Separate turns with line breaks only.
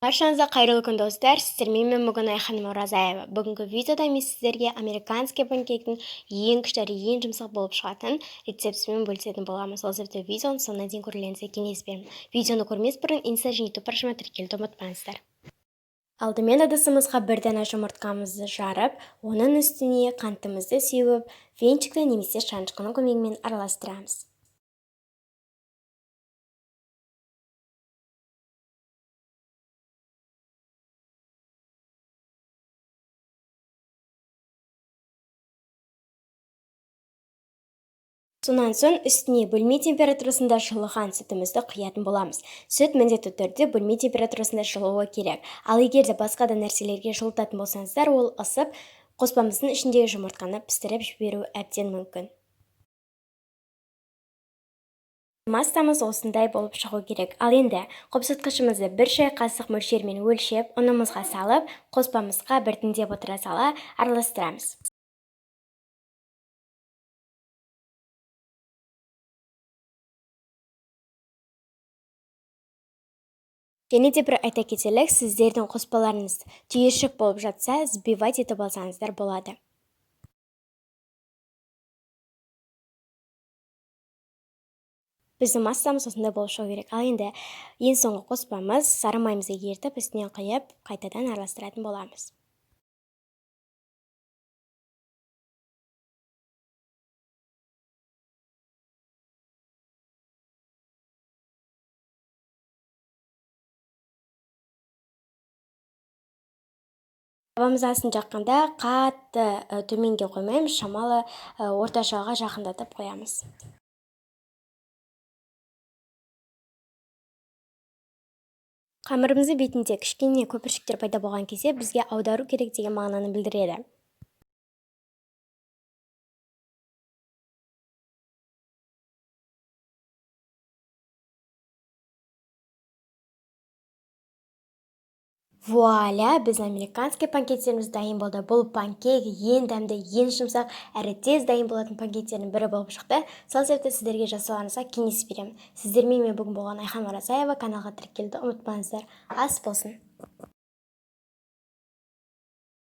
Баршаңызға қайырлы күн достар, сіздермен мен бүгін Айханым Оразаева. Бүгінгі видеода мен сіздерге американский панкейктің ең күшті әрі ең жұмсақ болып шығатын рецептісімен бөлісетін боламыз. Ол себепті видеоны соңына дейін көрулеріңізге кеңес беремін. Видеоны көрмес бұрын инста және ютуб парақшама тіркелуді ұмытпаңыздар. Алдымен ыдысымызға бір дана жұмыртқамызды жарып, оның үстіне қантымызды сеуіп, венчикті немесе шанышқының көмегімен араластырамыз. Сонан соң үстіне бөлме температурасында жылыған сүтімізді құятын боламыз. Сүт міндетті түрде бөлме температурасында жылуы керек. Ал егер де басқа да нәрселерге жылытатын болсаңыздар, ол ысып, қоспамыздың ішіндегі жұмыртқаны пістіріп жіберу әбден мүмкін. Массамыз осындай болып шығу керек. Ал енді қопсытқышымызды бір шай қасық мөлшермен өлшеп, ұнымызға салып, қоспамызға біртіндеп отыра сала араластырамыз. Және де бір айта кетелік, сіздердің қоспаларыңыз түйіршік болып жатса, взбивать етіп алсаңыздар болады. Біздің массамыз осындай болып шығу керек. Ал енді ең соңғы қоспамыз сары майымызды ертіп, үстінен құйып, қайтадан араластыратын боламыз. Табамыз асын жаққанда қатты төменге қоймаймыз, шамалы орташаға жақындатып қоямыз. Қамырымызды бетінде кішкене көпіршіктер пайда болған кезде бізге аудару керек деген мағынаны білдіреді. Вуаля, біз американский панкейктеріміз дайын болды. Бұл панкейк ең дәмді, ең жұмсақ, әрі тез дайын болатын панкейктердің бірі болып шықты. Сол себепті сіздерге жасауыңызға кеңес беремін. Сіздермен мен бүгін болған Айханым Оразаева, каналға тіркелуді ұмытпаңыздар. Ас болсын!